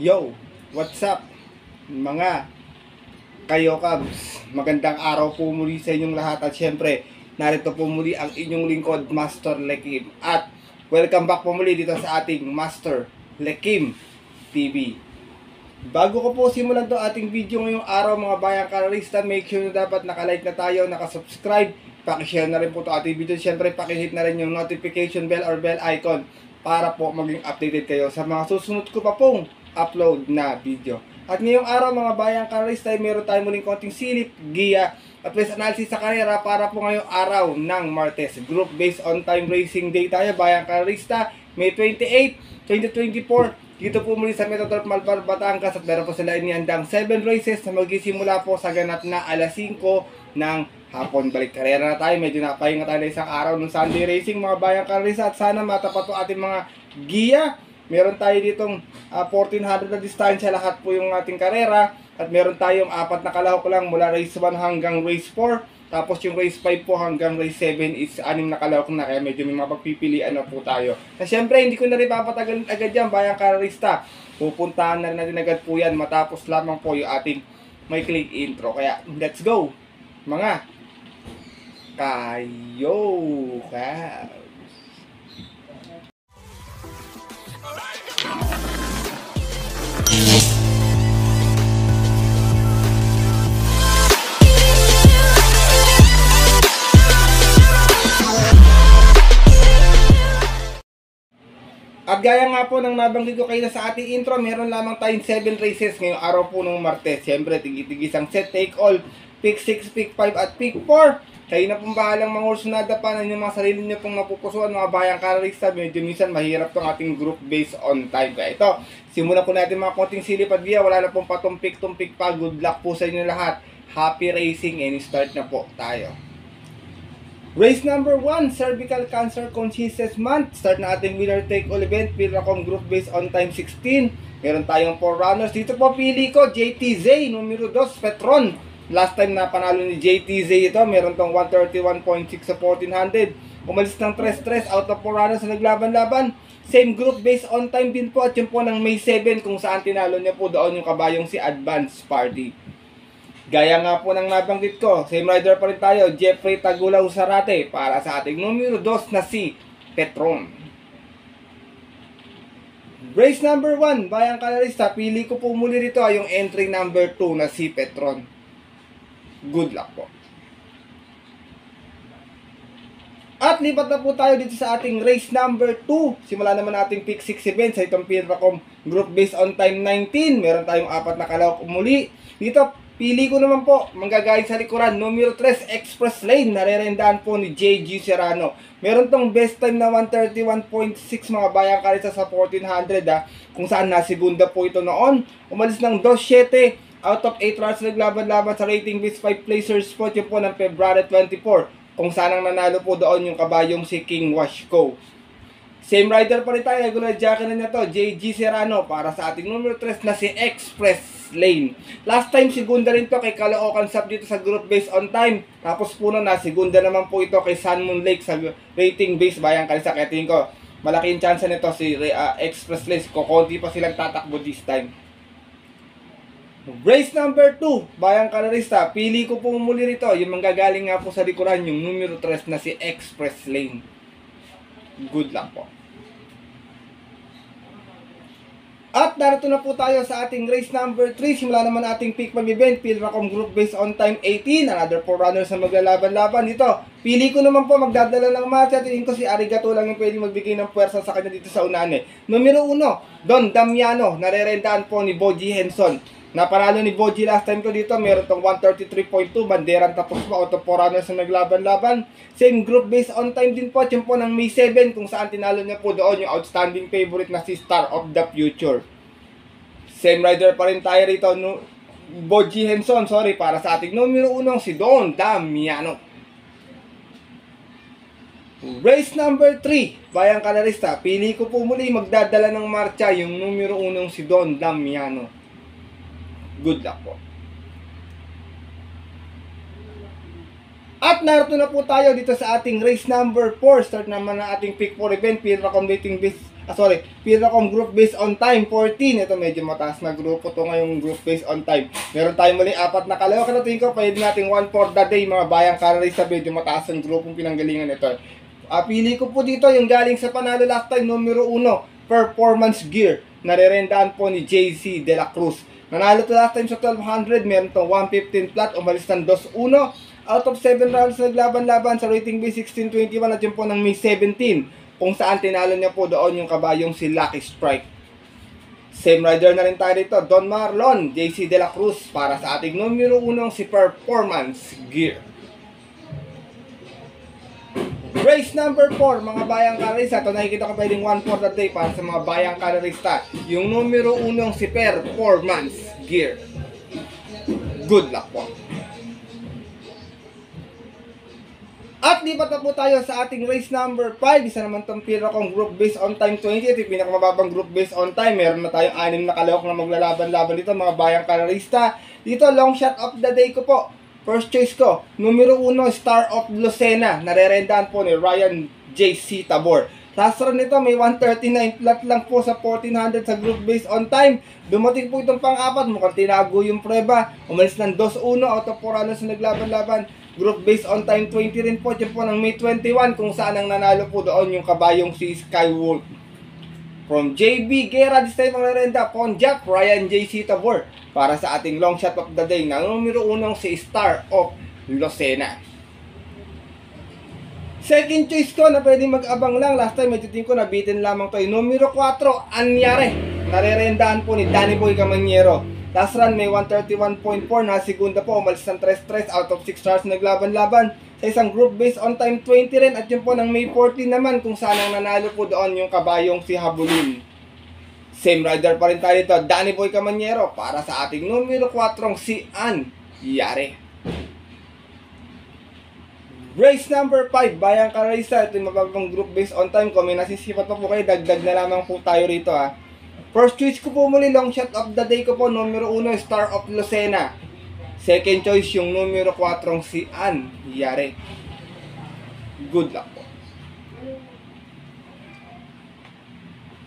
Yo, what's up mga kayo Cubs? Magandang araw po muli sa inyong lahat at syempre, narito po muli ang inyong lingkod, Master Lekim. At welcome back po muli dito sa ating Master Lekim TV. Bago ko po simulan to ating video ngayong araw mga bayang karalista, make sure na dapat nakalike na tayo, nakasubscribe, pakishare na rin po to ating video. Syempre, pakihit na rin yung notification bell or bell icon para po maging updated kayo sa mga susunod ko pa pong upload na video. At ngayong araw mga bayang karalista, meron tayo muling konting silip, giya at race analysis sa karera para po ngayong araw ng Martes. Group based on time racing day tayo bayang karalista, May 28, 2024. Dito po muli sa Metaturf Malbar, Batangas at meron po sila inihandang 7 races na magsisimula po sa ganap na alas 5 ng hapon. Balik karera na tayo, medyo napahinga tayo na isang araw ng Sunday racing mga bayang karalista at sana matapat po ating mga giya. Meron tayo ditong 1400 na distansya lahat po yung ating karera. At meron tayong 4 na kalahok lang mula race 1 hanggang race 4. Tapos yung race 5 po hanggang race 7 is 6 na kalahok na. Kaya medyo may mapagpipilian na po tayo. Na syempre hindi ko na rin papatagal agad yan bayang karalista. Pupuntahan na natin agad po yan matapos lamang po yung ating may click intro. Kaya let's go mga kayo ka. At gaya nga po ng nabanggit ko kayo sa ating intro, meron lamang tayong 7 races ngayong araw po ng Martes. Siyempre, tigi-tigisang set, take all, pick 6, pick 5 at pick 4. Kayo na pong bahalang mga ursunada pa ng mga sarili nyo pong mapupusuan mga bayang karalista. Medyo minsan mahirap tong ating group based on time. Kaya ito, simulan po natin mga konting silip at giya. Wala na pong patumpik-tumpik pa. Good luck po sa inyo lahat. Happy racing and start na po tayo. Race number 1, Cervical Cancer Conscious Month. Start na ating winner take all event, Pilracom Group based on time 16. Meron tayong 4 runners. Dito po pili ko, JTZ, numero 2, Petron. Last time na panalo ni JTZ ito, meron tong 131.6 sa 1400. Umalis ng 3-3 out of 4 runners na naglaban-laban. Same group based on time din po at yun po ng May 7 kung saan tinalo niya po doon yung kabayong si Advance Party. Gaya nga po ng nabanggit ko, same rider pa rin tayo, Jeffrey Tagulaw Sarate para sa ating numero 2 na si Petron. Race number 1, bayang karalista, pili ko po muli rito yung entry number 2 na si Petron. Good luck po. At lipat na po tayo dito sa ating race number 2. Simula naman nating pick 6 event sa itong Pilracom Group based on time 19. Meron tayong 4 na kalahok muli. Dito, pili ko naman po, manggagaling sa likuran, numero 3, Express Lane, narerendaan po ni JG Serrano. Meron tong best time na 131.6 mga bayang karisa sa 1400 kung saan nasigunda po ito noon. Umalis ng 2.7 out of 8 runs naglaban-laban sa rating base 5 placers spot yun po ng February 24 kung saan ang nanalo po doon yung kabayong si King Washco. Same rider pa rin tayo, regular jacket na niya to, JG Serrano para sa ating numero 3 na si Express Lane. Last time segunda rin to kay Caloocan Sub dito sa group based on time. Tapos po na segunda naman po ito kay Sun Moon Lake sa rating base bayang kalisa. Kaya tingin ko malaking chance nito si Express Lane. Kukunti pa silang tatakbo this time. Race number 2, bayang karalista, pili ko po muli rito yung manggagaling nga po sa likuran yung numero 3 na si Express Lane. Good luck po. At narito na po tayo sa ating race number 3. Simula naman ating pick mag-event, Pilracom Group based on time 18. Another 4 runners na maglalaban-laban dito. Pili ko naman po magdadala ng match. At tingin ko si Arigato lang yung pwede magbigay ng puwersa sa kanya dito sa unahan. Numero 1, Don Damiano. Narerendaan po ni Boji Henson. Napanalo ni Boji last time ko dito. Meron tong 133.2. Banderan tapos po out of 4 runners na naglaban-laban. Same group based on time din po. Yung po ng May 7 kung saan tinalo niya po doon yung outstanding favorite na si Star of the Future. Same rider pa rin tayo rito. Boji Henson, sorry, para sa ating numero 1 si Don Damiano. Race number 3, bayang karalista, pili ko po muli magdadala ng marcha yung numero 1 si Don Damiano. Good luck po. At narito na po tayo dito sa ating race number 4. Start naman ang ating pick 4 event, Pilracom rating base Piracom Group based on time, 14. Ito medyo mataas na grupo to ngayong group based on time. Meron tayong muling 4 na kalawak. Ito tingin ko, pwede natin 1 for the day, mga bayang kararista. Medyo mataas ang grupong pinanggalingan ito. Pili ko po dito yung galing sa panalo last time, numero 1, Performance Gear. Narerendaan po ni JC De La Cruz. Nanalo to last time sa 1200, meron tong 115 flat, umalis ng 2-1. Out of 7 rounds naglaban-laban sa rating base 1621 at yun po ng May 17, kung saan tinalo niya po doon yung kabayong si Lucky Strike. Same rider na rin tayo dito, Don Marlon, JC De La Cruz, para sa ating numero 1 si Performance Gear. Race number 4, mga bayang kararista. Ito nakikita ko pwedeng 1 for the day para sa mga bayang kararista. Yung numero 1 si Performance Gear. Good luck po. At lipat na po tayo sa ating race number 5. Isa naman itong Piracom Group based on time 20. Ito yung pinakamababang group based on time. Meron na tayong 6 na kalawak na maglalaban-laban dito, mga bayang kararista. Dito, long shot of the day ko po. First choice ko, numero 1, Star of Lucena. Narerendaan po ni Ryan J.C. Tabor. Last run nito, may 139 flat lang po sa 1400 sa group based on time. Dumating po itong pang-4, mukhang tinago yung preba. Umalis ng 2-1 out of 4 runners na naglaban-laban. Group based on time 20 rin po. Diyan po ng May 21, kung saan ang nanalo po doon yung kabayong si Skywolf. From JB Guerra, this time ang narenda, Ponjak, Ryan J.C. Tabor. Para sa ating long shot of the day na numero 1 si Star of Lucena. Second choice ko na pwedeng mag-abang lang. Last time medyo tingin ko nabitin lamang to. Numero 4, Anyare. Narerendaan po ni Danny Boy Camaniero. Last run may 131.4. Na segunda po, umalis ng 3-3 out of 6 stars naglaban-laban. Sa isang group based on time 20 rin. At yun po ng May 14 naman, kung saan ang nanalo po doon yung kabayong si Habulin. Same rider pa rin tayo dito, Danny Boy Camaniero, para sa ating numero 4 si Anyare. Race number 5, bayang kararista. Ito yung mababang group based on time. Kung may nasisipat pa po kayo, dagdag na lamang po tayo rito ha. First choice ko po muli, long shot of the day ko po, numero 1, Star of Lucena. Second choice yung numero 4 si Anyare. Good luck po.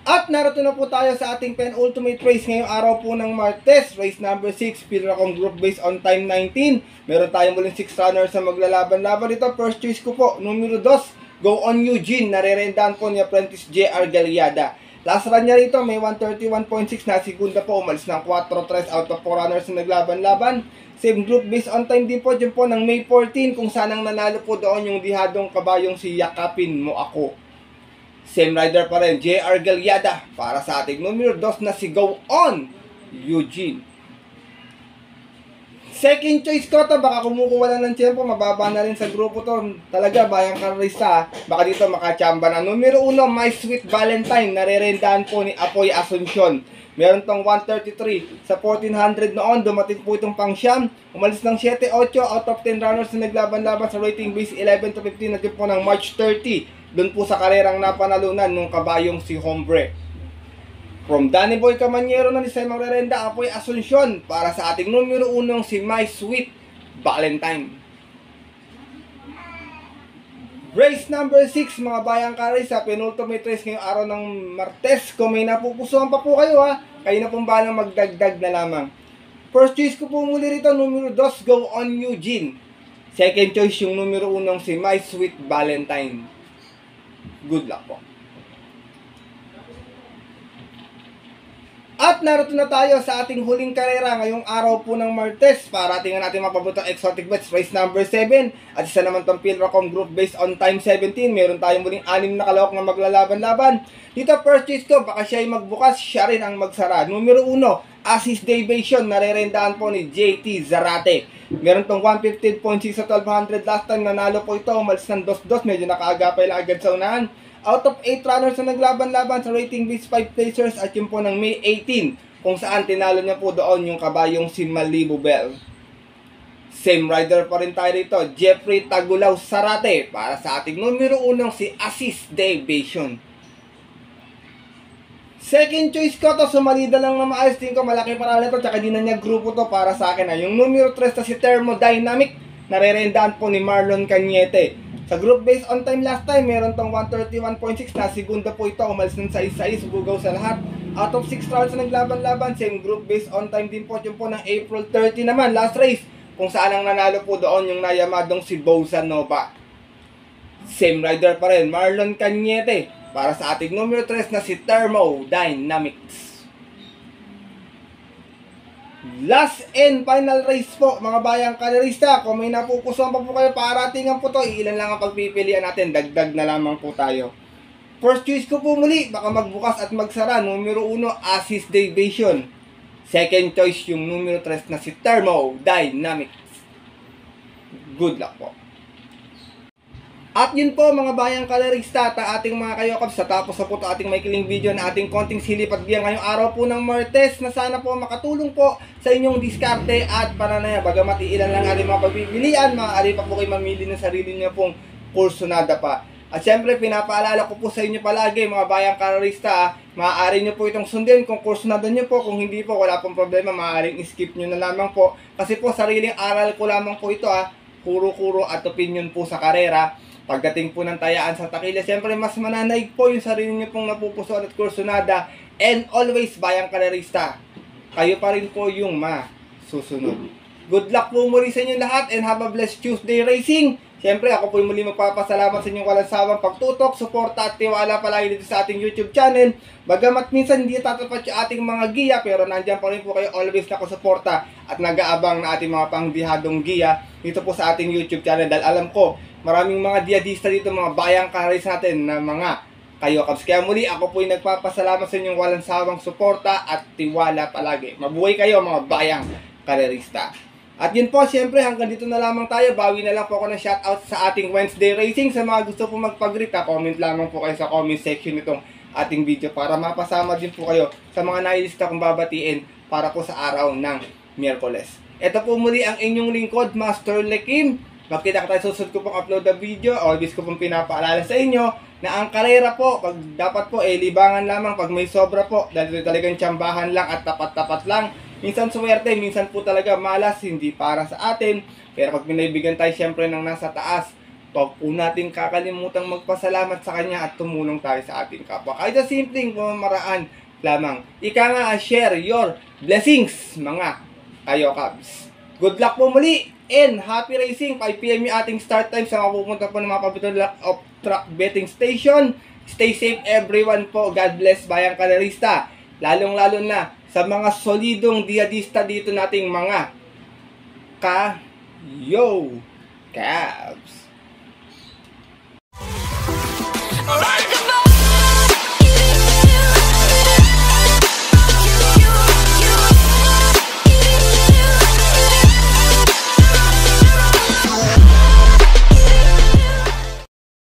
At narito na po tayo sa ating penultimate race ngayong araw po ng Martes. Race number 6, Piracom Group based on time 19. Meron tayong muling 6 runners na maglalaban-laban dito. First choice ko po, numero 2, Go On Eugene. Narerendaan po ni Apprentice J.R. Galiada. Last run niya rito, may 131.6 na segunda po. Umalis ng 4-3 out of 4 runners na naglaban-laban. Same group based on time din po. Diyan po ng May 14, kung saan ang nanalo po doon yung dihadong kabayong si Yakapin Mo Ako. Same rider pa rin, J.R. Galiada, para sa ating numero 2 na si Go On Eugene. Second choice ko to, baka kumukuha lang ng tiyempo, mababa na rin sa grupo to. Talaga, bayang kararista, baka dito makachamba na. Numero 1, My Sweet Valentine, narerendaan po ni Apoy Asuncion. Meron tong 133 sa 1400 noon, dumating po itong pang-siyam. Umalis ng 7-8 out of 10 runners na naglaban-laban sa rating base 11-15 natin po ng March 30. Doon po sa karerang napanalunan nung kabayong si Hombre. From Danny Boy Camaniero na ni Simon Rerenda, Apoy Asuncion, para sa ating numero 1 si My Sweet Valentine. Race number 6, mga bayang karay, sa penultimate race ngayong araw ng Martes. Kung may napupusuhan pa po kayo ha, kayo na pong balang magdagdag na lamang. First choice ko po muli rito, numero 2, Go On Eugene. Second choice yung numero 1 si My Sweet Valentine. Good luck po. At narito na tayo sa ating huling karera ngayong araw po ng Martes para tingnan natin mapabutang exotic bets. Race number 7 at isa naman tong Piracom Group based on time 17. Meron tayong muling 6 na kalawak na maglalaban-laban. Dito first choice ko, baka siya ay magbukas, siya rin ang magsara. Numero 1, Assist Deviation, narerendaan po ni JT Zarate. Meron tong 115.6 sa 1200 last time, nanalo po ito, umalis ng 2-2, medyo nakaagapay lang agad sa unahan. Out of 8 runners na naglaban-laban sa rating base 5 placers at yun po ng May 18, kung saan tinalo niya po doon yung kabayong si Malibu Bell. Same rider pa rin tayo rito, Jeffrey Tagulaw Sarate, para sa ating numero 1 si Assist Deviation. Second choice ko to, sumalida lang na maayos, tingin ko malaki para ito, tsaka di na niya grupo to para sa akin. Yung numero 3 na si Thermodynamic, narerendaan po ni Marlon Cañete. Sa group based on time last time, meron tong 131.6 na segunda po ito, umalis ng 6-6, bugaw sa lahat. Out of 6 rounds na naglaban-laban, same group based on time din po yung po ng April 30 naman, last race, kung saan ang nanalo po doon yung nayamadong si Bosa Nova. Same rider pa rin, Marlon Cañete, para sa ating numero 3 na si Thermodynamics. Last and final race po, mga bayang kalerista. Kung may napupusuan pa po kayo, paratingan po to. Ilan lang ang pagpipilian natin, dagdag na lamang po tayo. First choice ko po muli, baka magbukas at magsara. Numero 1, Assist Deviation. Second choice, yung numero 3 na si Thermodynamics. Good luck po. At yun po mga bayang kalerista at ating mga kayokaps, sa tapos na po ito ating maikling video na ating konting silip at ngayong araw po ng Martes, na sana po makatulong po sa inyong diskarte at pananaya. Bagamat ilan lang ating mga pagpipilian, maaari pa po kayo mamili ng sarili niyo pong kursunada pa. At syempre pinapaalala ko po sa inyo palagi mga bayang kalerista, maaari nyo po itong sundin kung kursunada nyo po. Kung hindi po, wala pong problema, maaaring skip nyo na lamang po. Kasi po sariling aral ko lamang po ito, kuro-kuro at opinion po sa karera. Pagdating po ng tayaan sa takila, siyempre mas mananaig po yung sarili nyo pong napupusuan at kursunada. And always, bayang kalerista, kayo pa rin po yung masusunod. Good luck po muli sa inyo lahat and have a blessed Tuesday racing. Siyempre, ako po yung muli magpapasalamat sa inyong walang sawang pagtutok, suporta at tiwala palagi dito sa ating YouTube channel. Bagamat minsan hindi tatapat yung ating mga giya, pero nandiyan pa rin po kayo always nakasuporta at nag-aabang na ating mga pangbihadong giya dito po sa ating YouTube channel. Dahil alam ko, maraming mga diadista dito, mga bayang karis natin na mga kayokaps. Kaya muli, ako po yung nagpapasalamat sa inyong walang sawang suporta at tiwala palagi. Mabuhay kayo mga bayang karerista. At yun po, siyempre hanggang dito na lamang tayo. Bawi na lang po ako ng shoutout sa ating Wednesday Racing. Sa mga gusto po magpag-rita, comment lamang po kayo sa comment section nitong ating video para mapasama din po kayo sa mga nailista kong babatiin para po sa araw ng Miyerkules. Ito po muli ang inyong lingkod, Master Lekim. Magkita ka tayo susunod ko pong upload na video. Always ko pong pinapaalala sa inyo na ang karera po, pag dapat po libangan lamang pag may sobra po. Dahil talagang tsambahan lang at tapat-tapat lang. Minsan suwerte, minsan po talaga malas, hindi para sa atin. Pero pag pinaibigan tayo siyempre ng nasa taas, huwag po natin kakalimutang magpasalamat sa Kanya at tumulong tayo sa ating kapwa. Kahit sa simpleng pamamaraan lamang. Ika nga, share your blessings, mga kayokabs. Good luck po muli and happy racing. 5 PM yung ating start time sa mga pupunta po ng mga paborito of track betting station. Stay safe everyone po. God bless bayang kalerista. Lalong-lalo na sa mga solidong diadista dito nating mga Cabs. Alright!